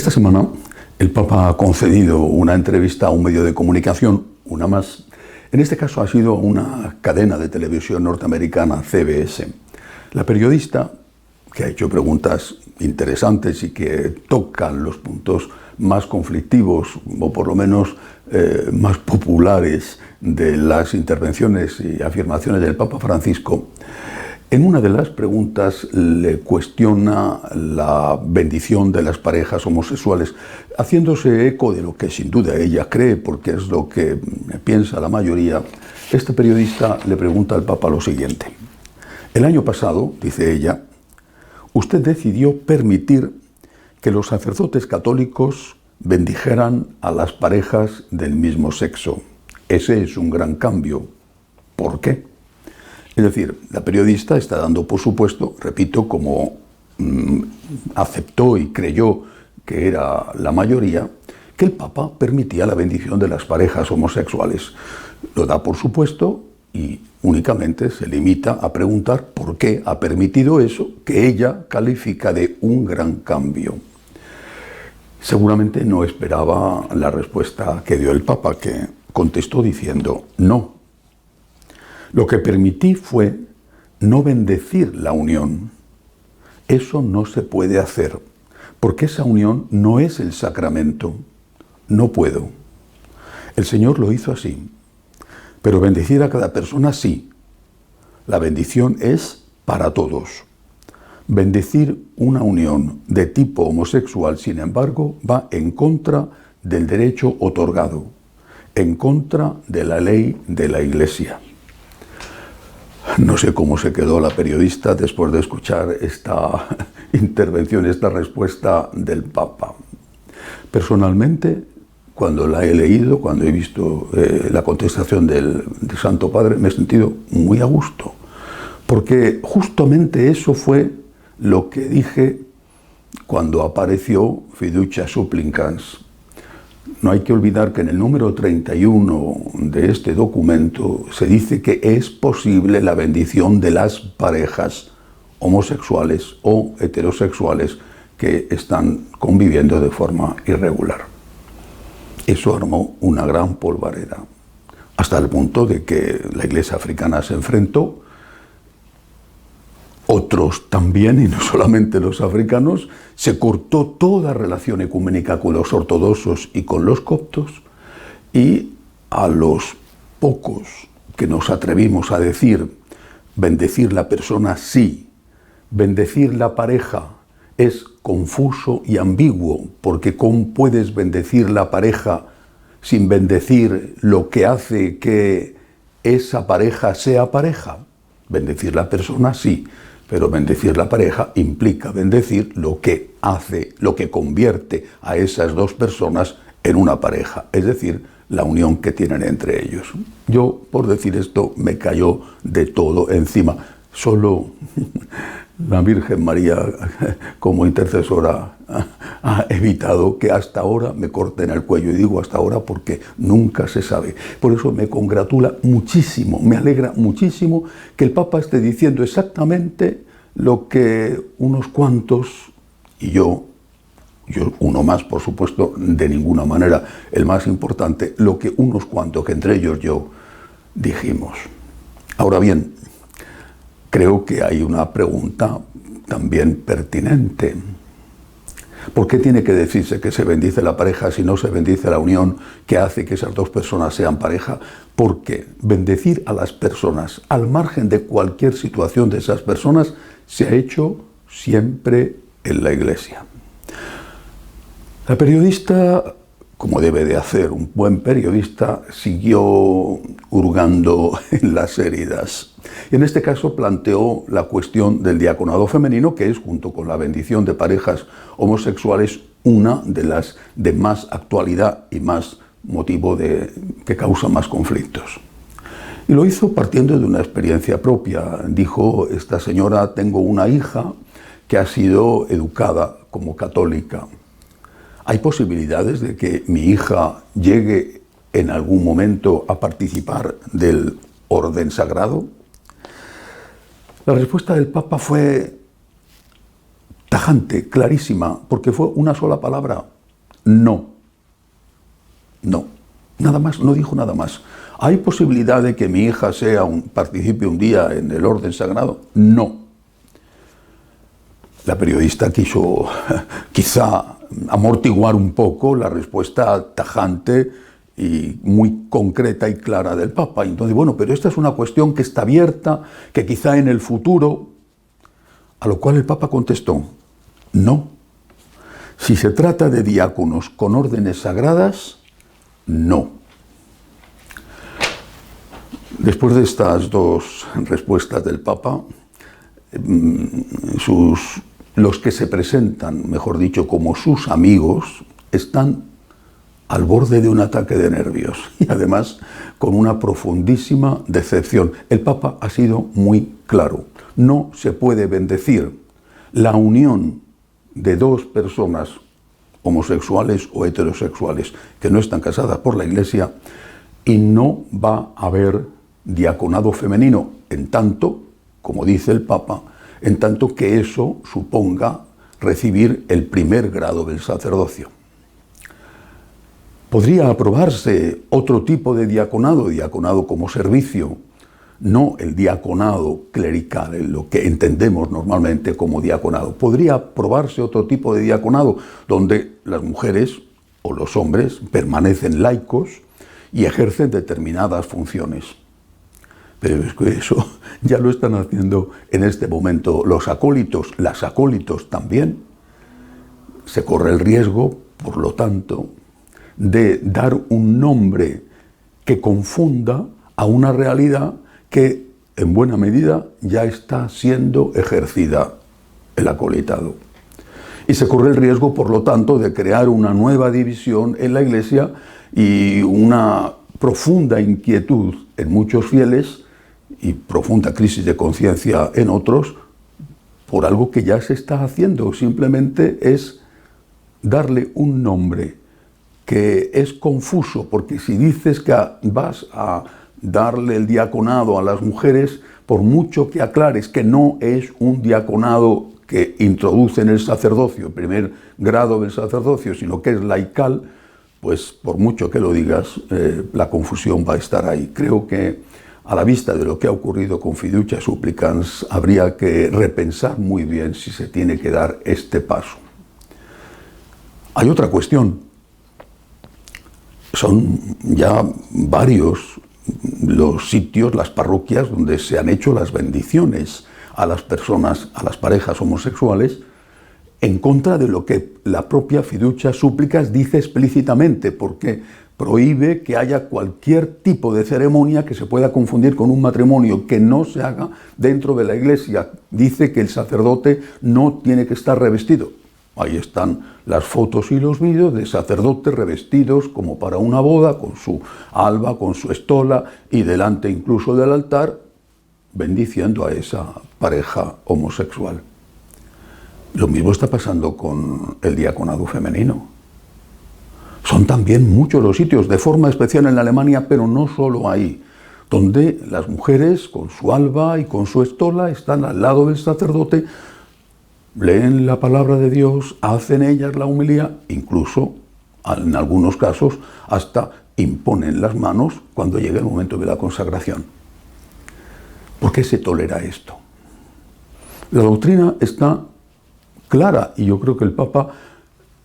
Esta semana el Papa ha concedido una entrevista a un medio de comunicación, una más. En este caso ha sido una cadena de televisión norteamericana, CBS. La periodista, que ha hecho preguntas interesantes y que tocan los puntos más conflictivos o por lo menos más populares de las intervenciones y afirmaciones del Papa Francisco, en una de las preguntas le cuestiona la bendición de las parejas homosexuales, haciéndose eco de lo que sin duda ella cree, porque es lo que piensa la mayoría. Este periodista le pregunta al Papa lo siguiente: el año pasado, dice ella, usted decidió permitir que los sacerdotes católicos bendijeran a las parejas del mismo sexo. Ese es un gran cambio. ¿Por qué? Es decir, la periodista está dando por supuesto, repito, como aceptó y creyó que era la mayoría, que el Papa permitía la bendición de las parejas homosexuales. Lo da por supuesto y únicamente se limita a preguntar por qué ha permitido eso, que ella califica de un gran cambio. Seguramente no esperaba la respuesta que dio el Papa, que contestó diciendo no. Lo que permití fue no bendecir la unión. Eso no se puede hacer, porque esa unión no es el sacramento. No puedo. El Señor lo hizo así, pero bendecir a cada persona sí. La bendición es para todos. Bendecir una unión de tipo homosexual, sin embargo, va en contra del derecho otorgado, en contra de la ley de la Iglesia. No sé cómo se quedó la periodista después de escuchar esta intervención, esta respuesta del Papa. Personalmente, cuando la he leído, cuando he visto la contestación del Santo Padre, me he sentido muy a gusto, porque justamente eso fue lo que dije cuando apareció Fiducia Supplicans. No hay que olvidar que en el número 31 de este documento se dice que es posible la bendición de las parejas homosexuales o heterosexuales que están conviviendo de forma irregular. Eso armó una gran polvareda, hasta el punto de que la Iglesia africana se enfrentó, otros también, y no solamente los africanos, se cortó toda relación ecuménica con los ortodoxos y con los coptos, y a los pocos que nos atrevimos a decir bendecir la persona sí, bendecir la pareja es confuso y ambiguo, porque ¿cómo puedes bendecir la pareja sin bendecir lo que hace que esa pareja sea pareja? Bendecir la persona sí, pero bendecir la pareja implica bendecir lo que hace, lo que convierte a esas dos personas en una pareja, es decir, la unión que tienen entre ellos. Yo, por decir esto, me cayó de todo encima. Solo la Virgen María, como intercesora, ha evitado que hasta ahora me corten el cuello. Y digo hasta ahora porque nunca se sabe. Por eso me congratula muchísimo, me alegra muchísimo que el Papa esté diciendo exactamente lo que unos cuantos, y yo uno más, por supuesto, de ninguna manera el más importante, lo que unos cuantos, que entre ellos yo, dijimos. Ahora bien, creo que hay una pregunta también pertinente. ¿Por qué tiene que decirse que se bendice la pareja si no se bendice la unión que hace que esas dos personas sean pareja? Porque bendecir a las personas, al margen de cualquier situación de esas personas, se ha hecho siempre en la Iglesia. La periodista, como debe de hacer un buen periodista, siguió hurgando en las heridas. Y en este caso planteó la cuestión del diaconado femenino, que es, junto con la bendición de parejas homosexuales, una de las de más actualidad y más motivo que causa más conflictos. Y lo hizo partiendo de una experiencia propia. Dijo esta señora: tengo una hija que ha sido educada como católica. ¿Hay posibilidades de que mi hija llegue en algún momento a participar del orden sagrado? La respuesta del Papa fue: tajante, clarísima, porque fue una sola palabra: no. No. Nada más, no dijo nada más. ¿Hay posibilidad de que mi hija participe un día en el orden sagrado? No. La periodista quiso quizá amortiguar un poco la respuesta tajante y muy concreta y clara del Papa. Entonces, bueno, pero esta es una cuestión que está abierta, que quizá en el futuro, a lo cual el Papa contestó: no. Si se trata de diáconos con órdenes sagradas, no. Después de estas dos respuestas del Papa, los que se presentan, mejor dicho, como sus amigos, están al borde de un ataque de nervios y además con una profundísima decepción. El Papa ha sido muy claro: no se puede bendecir la unión de dos personas homosexuales o heterosexuales que no están casadas por la Iglesia, y no va a haber diaconado femenino, en tanto, como dice el Papa, en tanto que eso suponga recibir el primer grado del sacerdocio. Podría aprobarse otro tipo de diaconado como servicio, no el diaconado clerical, en lo que entendemos normalmente como diaconado. Podría aprobarse otro tipo de diaconado donde las mujeres o los hombres permanecen laicos y ejercen determinadas funciones. Pero es que eso ya lo están haciendo en este momento los acólitos, las acólitos también. Se corre el riesgo, por lo tanto, de dar un nombre que confunda a una realidad que en buena medida ya está siendo ejercida, el acolitado. Y se corre el riesgo, por lo tanto, de crear una nueva división en la Iglesia y una profunda inquietud en muchos fieles y profunda crisis de conciencia en otros por algo que ya se está haciendo. Simplemente es darle un nombre que es confuso, porque si dices que vas a darle el diaconado a las mujeres, por mucho que aclares que no es un diaconado que introduce en el sacerdocio, el primer grado del sacerdocio, sino que es laical, pues por mucho que lo digas, la confusión va a estar ahí. Creo que a la vista de lo que ha ocurrido con Fiducia Supplicans, habría que repensar muy bien si se tiene que dar este paso. Hay otra cuestión. Son ya varios los sitios, las parroquias donde se han hecho las bendiciones a las personas, a las parejas homosexuales, en contra de lo que la propia Fiducia Supplicans dice explícitamente, porque prohíbe que haya cualquier tipo de ceremonia que se pueda confundir con un matrimonio, que no se haga dentro de la Iglesia. Dice que el sacerdote no tiene que estar revestido. Ahí están las fotos y los vídeos de sacerdotes revestidos como para una boda, con su alba, con su estola y delante incluso del altar, bendiciendo a esa pareja homosexual. Lo mismo está pasando con el diaconado femenino. Son también muchos los sitios, de forma especial en Alemania, pero no solo ahí, donde las mujeres con su alba y con su estola están al lado del sacerdote, leen la palabra de Dios, hacen ellas la homilía, incluso, en algunos casos, hasta imponen las manos cuando llega el momento de la consagración. ¿Por qué se tolera esto? La doctrina está clara y yo creo que el Papa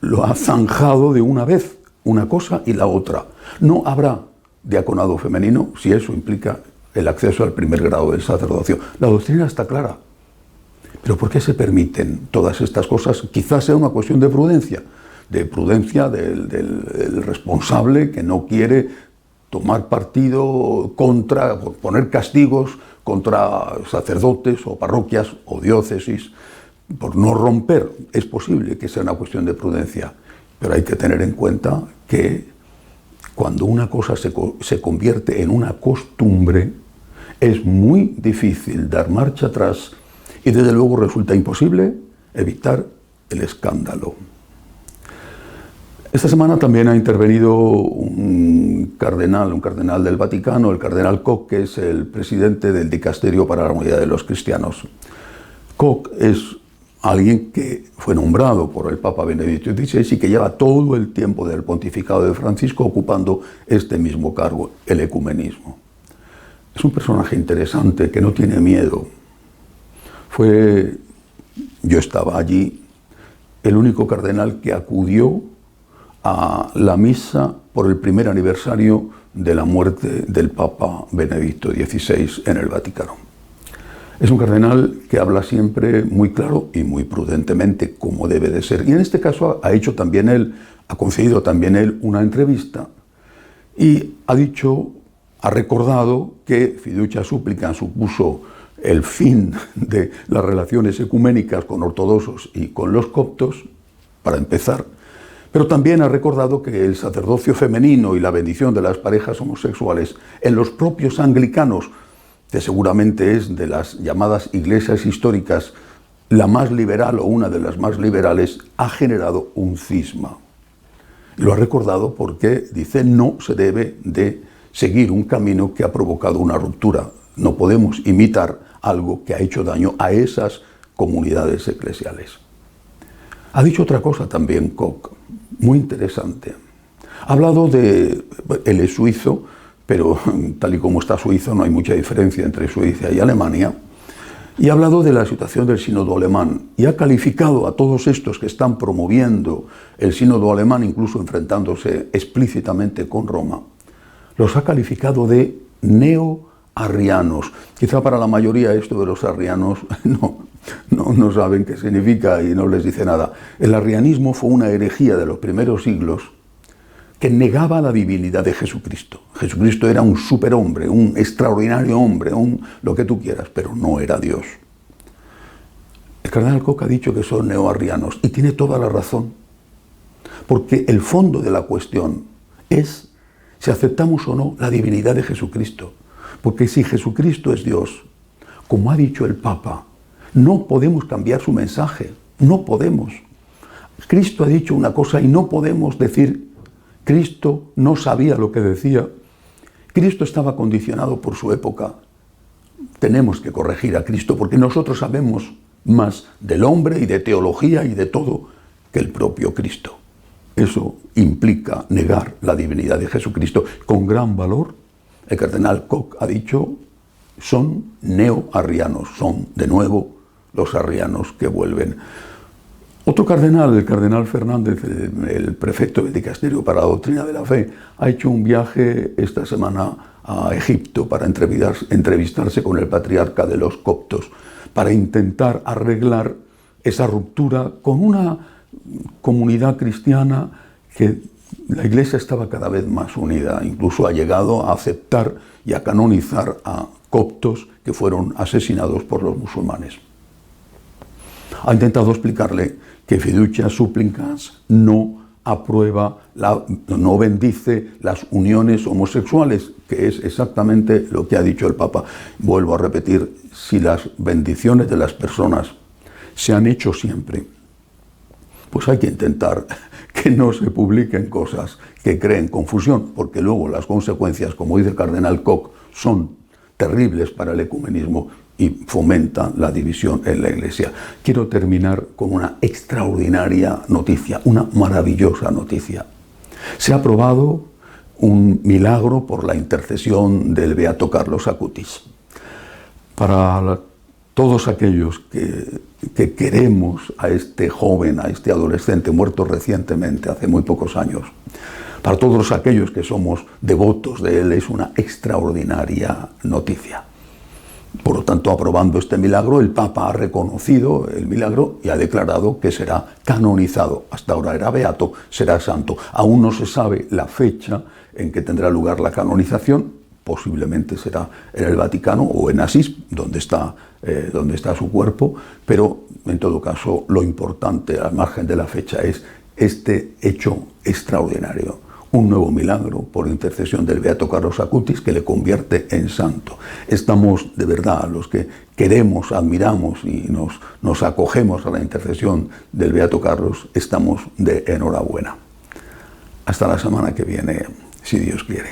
lo ha zanjado de una vez, una cosa y la otra. No habrá diaconado femenino si eso implica el acceso al primer grado del sacerdocio. La doctrina está clara. Pero ¿por qué se permiten todas estas cosas? Quizás sea una cuestión de prudencia del responsable que no quiere tomar partido contra, poner castigos contra sacerdotes o parroquias o diócesis, por no romper. Es posible que sea una cuestión de prudencia, pero hay que tener en cuenta que cuando una cosa se convierte en una costumbre, es muy difícil dar marcha atrás y desde luego resulta imposible evitar el escándalo. Esta semana también ha intervenido un cardenal del Vaticano, el cardenal Koch, que es el presidente del Dicasterio para la Unidad de los Cristianos. Koch es alguien que fue nombrado por el Papa Benedicto XVI y que lleva todo el tiempo del pontificado de Francisco ocupando este mismo cargo, el ecumenismo. Es un personaje interesante que no tiene miedo. Yo estaba allí, el único cardenal que acudió a la misa por el primer aniversario de la muerte del Papa Benedicto XVI en el Vaticano. Es un cardenal que habla siempre muy claro y muy prudentemente, como debe de ser. Y en este caso ha concedido también él una entrevista y ha recordado que Fiducia Supplicans supuso el fin de las relaciones ecuménicas con ortodoxos y con los coptos, para empezar, pero también ha recordado que el sacerdocio femenino y la bendición de las parejas homosexuales en los propios anglicanos, que seguramente es de las llamadas iglesias históricas la más liberal o una de las más liberales, ha generado un cisma. Lo ha recordado porque dice no se debe de seguir un camino que ha provocado una ruptura. No podemos imitar algo que ha hecho daño a esas comunidades eclesiales. Ha dicho otra cosa también Koch, muy interesante. Ha hablado él es suizo, pero tal y como está Suiza no hay mucha diferencia entre Suiza y Alemania, y ha hablado de la situación del sínodo alemán y ha calificado a todos estos que están promoviendo el sínodo alemán, incluso enfrentándose explícitamente con Roma, los ha calificado de neo-arrianos. Quizá para la mayoría esto de los arrianos no saben qué significa y no les dice nada. El arrianismo fue una herejía de los primeros siglos que negaba la divinidad de Jesucristo. Jesucristo era un superhombre, un extraordinario hombre, lo que tú quieras, pero no era Dios. El cardenal Koch ha dicho que son neoarrianos y tiene toda la razón, porque el fondo de la cuestión es si aceptamos o no la divinidad de Jesucristo. Porque si Jesucristo es Dios, como ha dicho el Papa, no podemos cambiar su mensaje, no podemos. Cristo ha dicho una cosa y no podemos decir Cristo no sabía lo que decía. Cristo estaba condicionado por su época. Tenemos que corregir a Cristo porque nosotros sabemos más del hombre y de teología y de todo que el propio Cristo. Eso implica negar la divinidad de Jesucristo con gran valor. El cardenal Koch ha dicho, son neoarrianos, son de nuevo los arrianos que vuelven. Otro cardenal, el cardenal Fernández, el prefecto del dicasterio para la doctrina de la fe, ha hecho un viaje esta semana a Egipto para entrevistarse con el patriarca de los coptos, para intentar arreglar esa ruptura con una comunidad cristiana que la Iglesia estaba cada vez más unida. Incluso ha llegado a aceptar y a canonizar a coptos que fueron asesinados por los musulmanes. Ha intentado explicarle que Fiducia Supplicans no aprueba, no bendice las uniones homosexuales, que es exactamente lo que ha dicho el Papa. Vuelvo a repetir, si las bendiciones de las personas se han hecho siempre, pues hay que intentar que no se publiquen cosas que creen confusión, porque luego las consecuencias, como dice el cardenal Koch, son terribles para el ecumenismo y fomentan la división en la Iglesia. Quiero terminar con una extraordinaria noticia, una maravillosa noticia. Se ha aprobado un milagro por la intercesión del beato Carlos Acutis. Para todos aquellos que queremos a este joven, a este adolescente muerto recientemente, hace muy pocos años, para todos aquellos que somos devotos de él, es una extraordinaria noticia. Por lo tanto, aprobando este milagro, el Papa ha reconocido el milagro y ha declarado que será canonizado. Hasta ahora era beato, será santo. Aún no se sabe la fecha en que tendrá lugar la canonización. Posiblemente será en el Vaticano o en Asís, donde está su cuerpo. Pero, en todo caso, lo importante, al margen de la fecha, es este hecho extraordinario. Un nuevo milagro por intercesión del beato Carlos Acutis que le convierte en santo. Estamos, de verdad, los que queremos, admiramos y nos acogemos a la intercesión del beato Carlos, estamos de enhorabuena. Hasta la semana que viene, si Dios quiere.